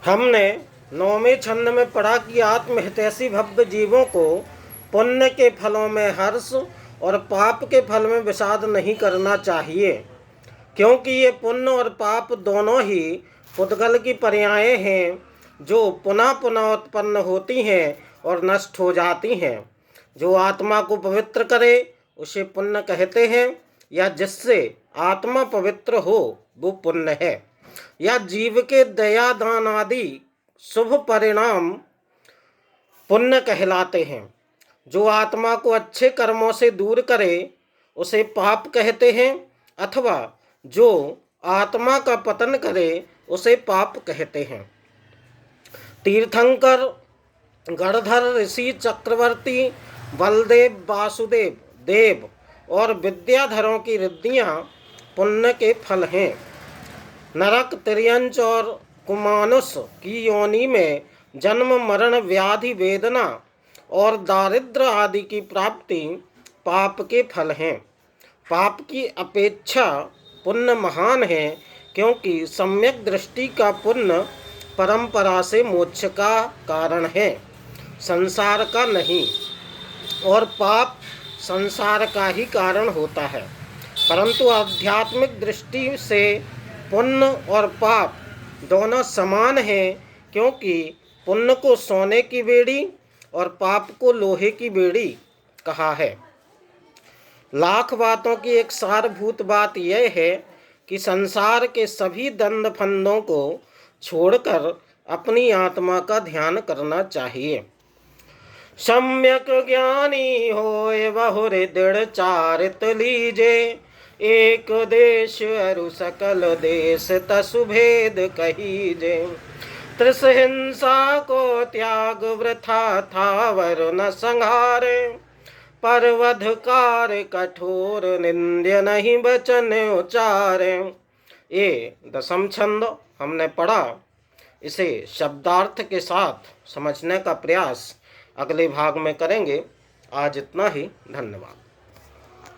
हमने 9वें छंद में पढ़ा कि आत्महितैषी भव्य जीवों को पुण्य के फलों में हर्ष और पाप के फल में विषाद नहीं करना चाहिए, क्योंकि ये पुण्य और पाप दोनों ही पुद्गल की पर्यायें हैं जो पुनः पुनः उत्पन्न होती हैं और नष्ट हो जाती हैं। जो आत्मा को पवित्र करे उसे पुण्य कहते हैं, या जिससे आत्मा पवित्र हो वो पुण्य है। या जीव के दया दान आदि शुभ परिणाम पुण्य कहलाते हैं। जो आत्मा को अच्छे कर्मों से दूर करे उसे पाप कहते हैं, अथवा जो आत्मा का पतन करे उसे पाप कहते हैं। तीर्थंकर, गणधर ऋषि, चक्रवर्ती, बलदेव, वासुदेव, देव और विद्याधरों की रिद्धियां पुण्य के फल हैं। नरक, तिर्यंच और कुमानुस की योनि में जन्म, मरण, व्याधि, वेदना और दारिद्र्य आदि की प्राप्ति पाप के फल हैं। पाप की अपेक्षा पुण्य महान है, क्योंकि सम्यक दृष्टि का पुण्य परंपरा से मोक्ष का कारण है, संसार का नहीं, और पाप संसार का ही कारण होता है। परंतु आध्यात्मिक दृष्टि से पुण्य और पाप दोनों समान हैं, क्योंकि पुण्य को सोने की बेड़ी और पाप को लोहे की बेड़ी कहा है। लाख बातों की एक सारभूत बात यह है कि संसार के सभी दंड फंदों को छोड़कर अपनी आत्मा का ध्यान करना चाहिए। सम्यक ज्ञानी होए बहुरे दृढ़ चारित लीजे, एक देश अरु सकल देश तसु भेद कहीजे। त्रिस हिंसा को त्याग वृथा था वर न संहारे, पर वधकार कठोर निंद्य नहीं वचन उचारे। ये दसम छंद हमने पढ़ा। इसे शब्दार्थ के साथ समझने का प्रयास अगले भाग में करेंगे। आज इतना ही। धन्यवाद।